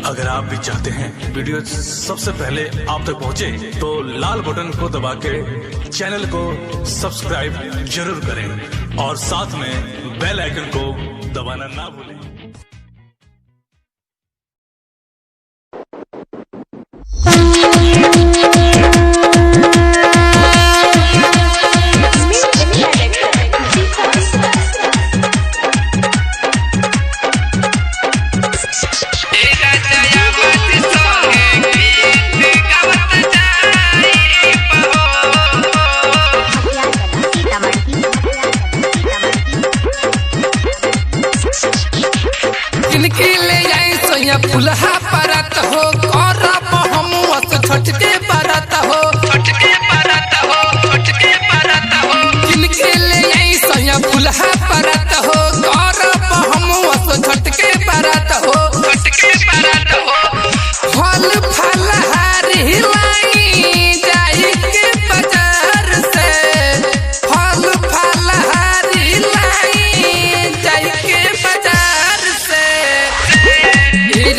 अगर आप भी चाहते हैं वीडियो सबसे पहले आप तक पहुंचे, तो लाल बटन को दबा के चैनल को सब्सक्राइब जरूर करें और साथ में बेल आइकन को दबाना ना भूलें। फुलहा परत हो करब हम छटके परत हो किनके ले सैया फुलहा परत हो करब हम छटके परत हो फल फलहारी लाई जाई के बाजार से, फल फलहारी लाई जाई के बाजार से।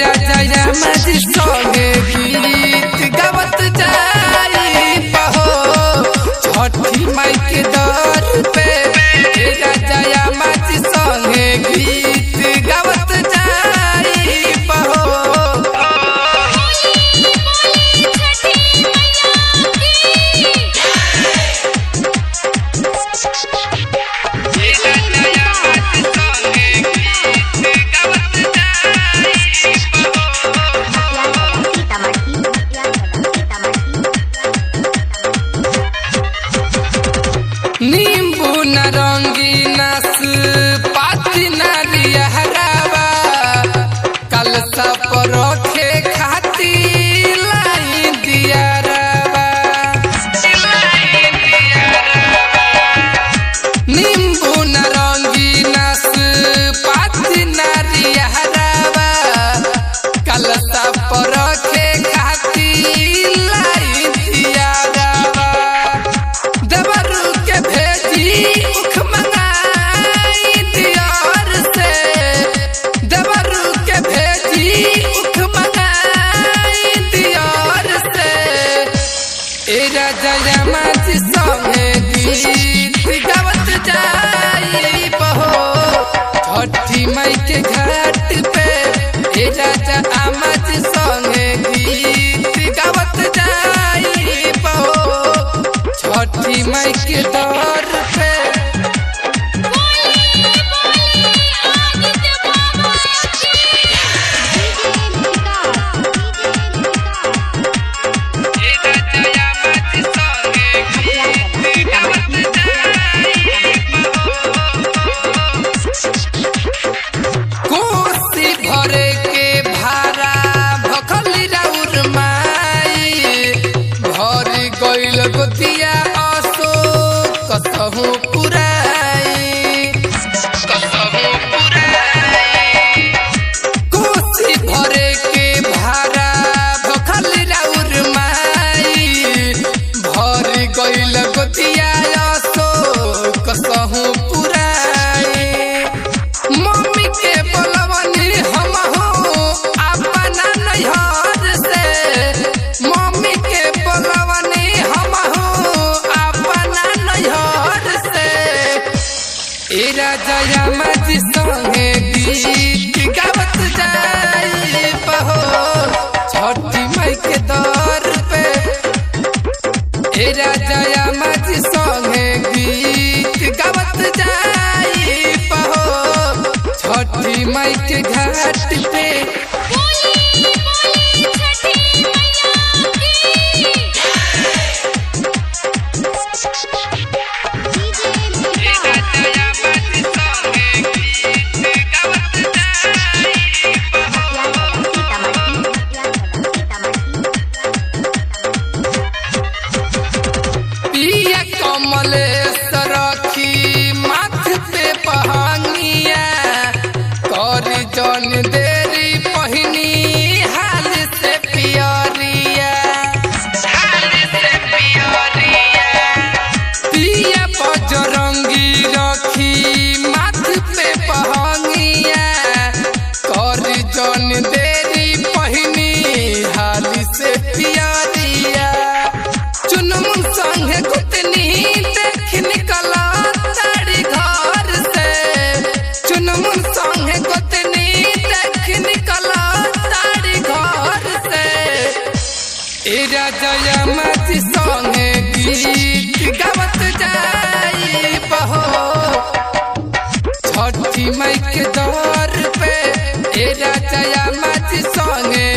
राजा मजी संगे गीत गावत जाई बहो छठी माई के दर पे। राजा मजी संगे गीत गावत जाई बहो। नींबू नारंगी नाशपाती नारियहरावा कल सब रखे खाती लाई दियारावा। नींबू नारंगी नाशपाती नारियहरावा कल सब रखे खाती लाई दियारावा। देवरू के भेजी उख मंगाई दियार से, देवरू के भेजी उख मंगाई दियार से। राजा मजी संगे गीत गावत जाई बहो छठी माई के घाट पे। राजा मजी संगे गीत गावत जाई बहो छठी माई के दर पे। कोसी भरे के भारा भखली राउर माई भर गइल गोतिया असो कसहु गीत गावत जाई बहो छठी माई के दर पे ए राजा मत संगे